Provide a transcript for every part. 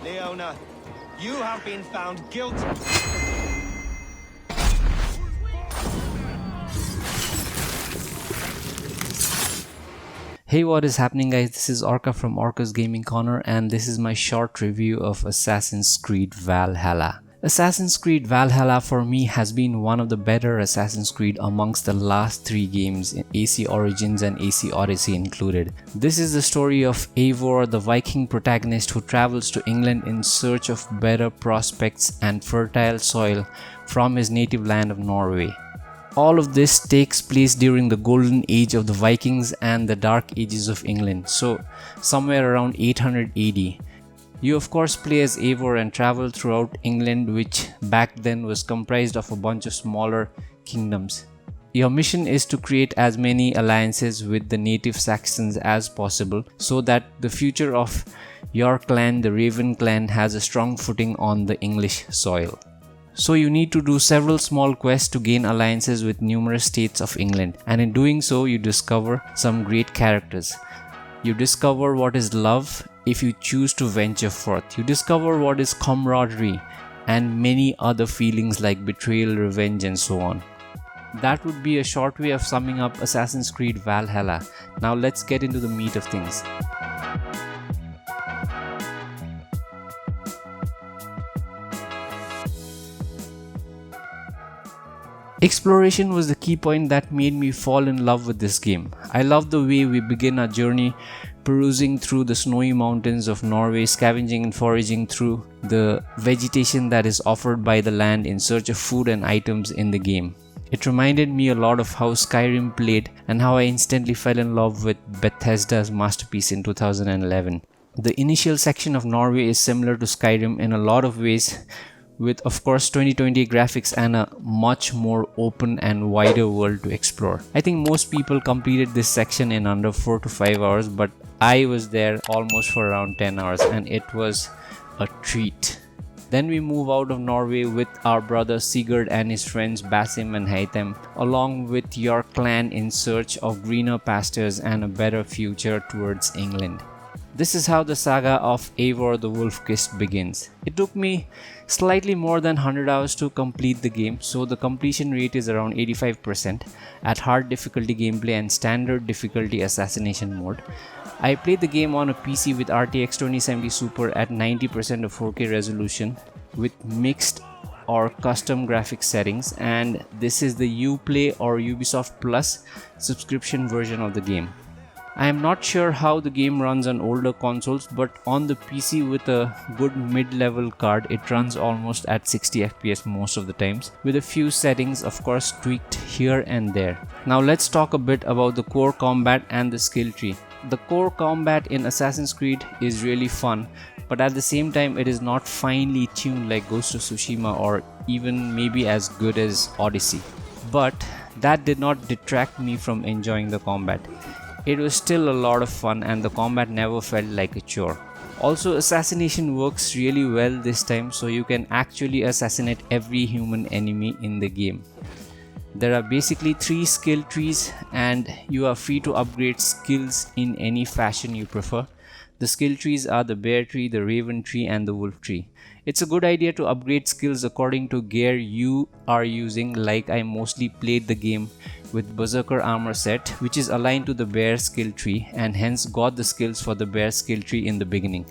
Leona, you have been found guilty. Hey, what is happening, guys? This is Orka from Orka's Gaming Corner, and this is my short review of Assassin's Creed Valhalla. Assassin's Creed Valhalla for me has been one of the better Assassin's Creed amongst the last 3 games, in AC Origins and AC Odyssey included. This is the story of Eivor the Viking protagonist who travels to England in search of better prospects and fertile soil from his native land of Norway. All of this takes place during the golden age of the Vikings and the dark ages of England, so somewhere around 800 AD. You of course play as Eivor and travel throughout England, which back then was comprised of a bunch of smaller kingdoms. Your mission is to create as many alliances with the native Saxons as possible so that the future of your clan, the Raven clan, has a strong footing on the English soil. So you need to do several small quests to gain alliances with numerous states of England, and in doing so you discover some great characters. You discover what is love if you choose to venture forth. You discover what is camaraderie and many other feelings like betrayal, revenge and so on. That would be a short way of summing up Assassin's Creed Valhalla. Now let's get into the meat of things. Exploration was the key point that made me fall in love with this game. I love the way we begin our journey perusing through the snowy mountains of Norway, scavenging and foraging through the vegetation that is offered by the land in search of food and items in the game. It reminded me a lot of how Skyrim played and how I instantly fell in love with Bethesda's masterpiece in 2011. The initial section of Norway is similar to Skyrim in a lot of ways, with of course 2020 graphics and a much more open and wider world to explore. I think most people completed this section in under 4 to 5 hours, but I was there almost for around 10 hours and it was a treat. Then we move out of Norway with our brother Sigurd and his friends Basim and Haitham, along with your clan in search of greener pastures and a better future towards England. This is how the saga of Eivor the Wolf-Kissed begins. It took me slightly more than 100 hours to complete the game, so the completion rate is around 85% at hard difficulty gameplay and standard difficulty assassination mode. I played the game on a PC with RTX 2070 Super at 90% of 4K resolution with mixed or custom graphics settings, and this is the Uplay or Ubisoft Plus subscription version of the game. I am not sure how the game runs on older consoles, but on the PC with a good mid-level card, it runs almost at 60 FPS most of the times, with a few settings of course tweaked here and there. Now let's talk a bit about the core combat and the skill tree. The core combat in Assassin's Creed is really fun, but at the same time it is not finely tuned like Ghost of Tsushima or even maybe as good as Odyssey. But that did not detract me from enjoying the combat. It was still a lot of fun and the combat never felt like a chore. Also, assassination works really well this time, so you can actually assassinate every human enemy in the game. There are basically 3 skill trees and you are free to upgrade skills in any fashion you prefer. The skill trees are the bear tree, the raven tree and the wolf tree. It's a good idea to upgrade skills according to gear you are using, like I mostly played the game with Berserker armor set, which is aligned to the bear skill tree and hence got the skills for the bear skill tree in the beginning.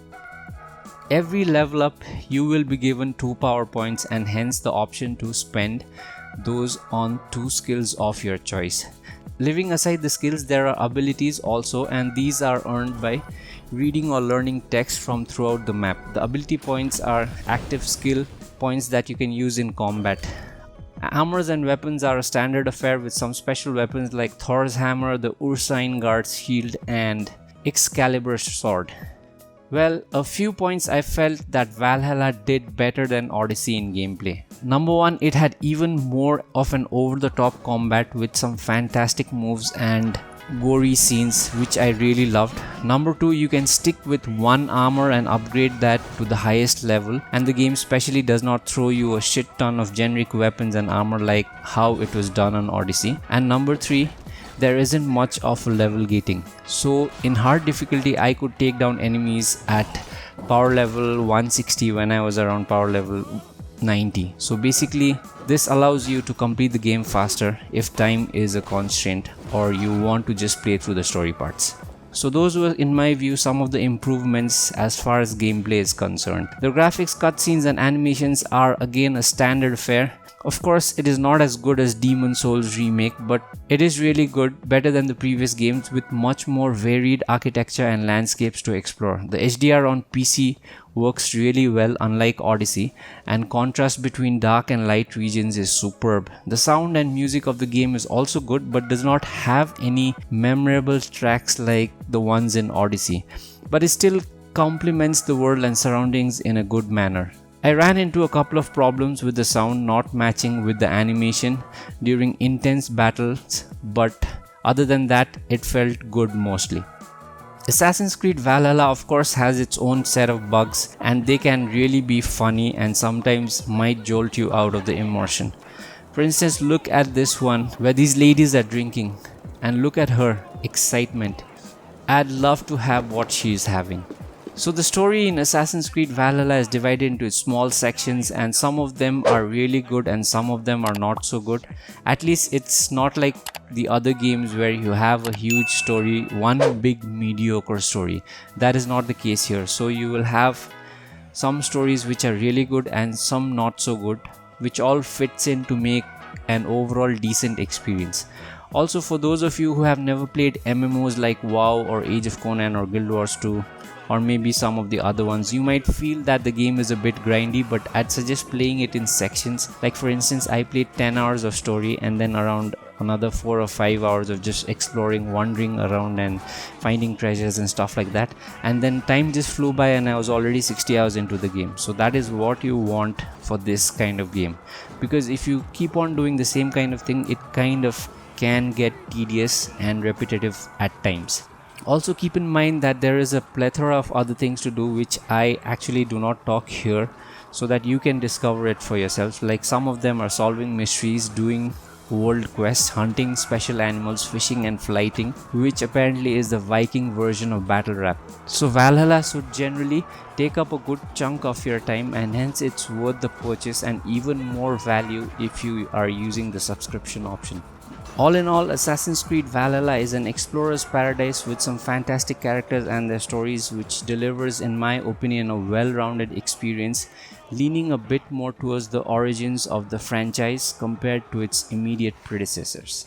Every level up you will be given 2 power points and hence the option to spend those on 2 skills of your choice. Leaving aside the skills, there are abilities also, and these are earned by reading or learning text from throughout the map. The ability points are active skill points that you can use in combat. Hammers and weapons are a standard affair, with some special weapons like Thor's hammer, the Ursine Guard's shield and Excalibur's sword. Well, a few points I felt that Valhalla did better than Odyssey in gameplay. Number 1, it had even more of an over-the-top combat with some fantastic moves and gory scenes, which I really loved. Number 2, you can stick with 1 armor and upgrade that to the highest level, and the game specially does not throw you a shit ton of generic weapons and armor like how it was done on Odyssey. And number 3, there isn't much of a level gating, so in hard difficulty I could take down enemies at power level 160 when I was around power level 90. So basically this allows you to complete the game faster if time is a constraint or you want to just play through the story parts. So those were, in my view, some of the improvements as far as gameplay is concerned. The graphics, cutscenes and animations are again a standard fare. Of course, it is not as good as Demon's Souls remake, but it is really good, better than the previous games with much more varied architecture and landscapes to explore. The HDR on PC works really well, unlike Odyssey, and contrast between dark and light regions is superb. The sound and music of the game is also good, but does not have any memorable tracks like the ones in Odyssey, but it still complements the world and surroundings in a good manner. I ran into a couple of problems with the sound not matching with the animation during intense battles, but other than that, it felt good mostly. Assassin's Creed Valhalla of course has its own set of bugs, and they can really be funny and sometimes might jolt you out of the immersion. For instance, look at this one where these ladies are drinking, and look at her excitement. I'd love to have what she is having. So the story in Assassin's Creed Valhalla is divided into small sections, and some of them are really good and some of them are not so good. At least it's not like the other games where you have a huge story, one big mediocre story. That is not the case here. So you will have some stories which are really good and some not so good, which all fits in to make an overall decent experience. Also, for those of you who have never played MMOs like WoW or Age of Conan or Guild Wars 2, or maybe some of the other ones, you might feel that the game is a bit grindy, but I'd suggest playing it in sections. Like for instance, I played 10 hours of story and then around another 4 or 5 hours of just exploring, wandering around and finding treasures and stuff like that, and then time just flew by and I was already 60 hours into the game. So that is what you want for this kind of game, because if you keep on doing the same kind of thing, it kind of can get tedious and repetitive at times. Also keep in mind that there is a plethora of other things to do which I actually do not talk here, so that you can discover it for yourself. Like some of them are solving mysteries, doing world quests, hunting special animals, fishing and flighting, which apparently is the Viking version of battle rap. So Valhalla should generally take up a good chunk of your time, and hence it's worth the purchase and even more value if you are using the subscription option. All in all, Assassin's Creed Valhalla is an explorer's paradise with some fantastic characters and their stories, which delivers, in my opinion, a well-rounded experience, leaning a bit more towards the origins of the franchise compared to its immediate predecessors.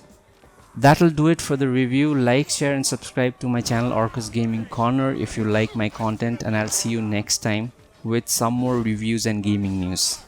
That'll do it for the review. Like, share and subscribe to my channel Orka's Gaming Corner if you like my content, and I'll see you next time with some more reviews and gaming news.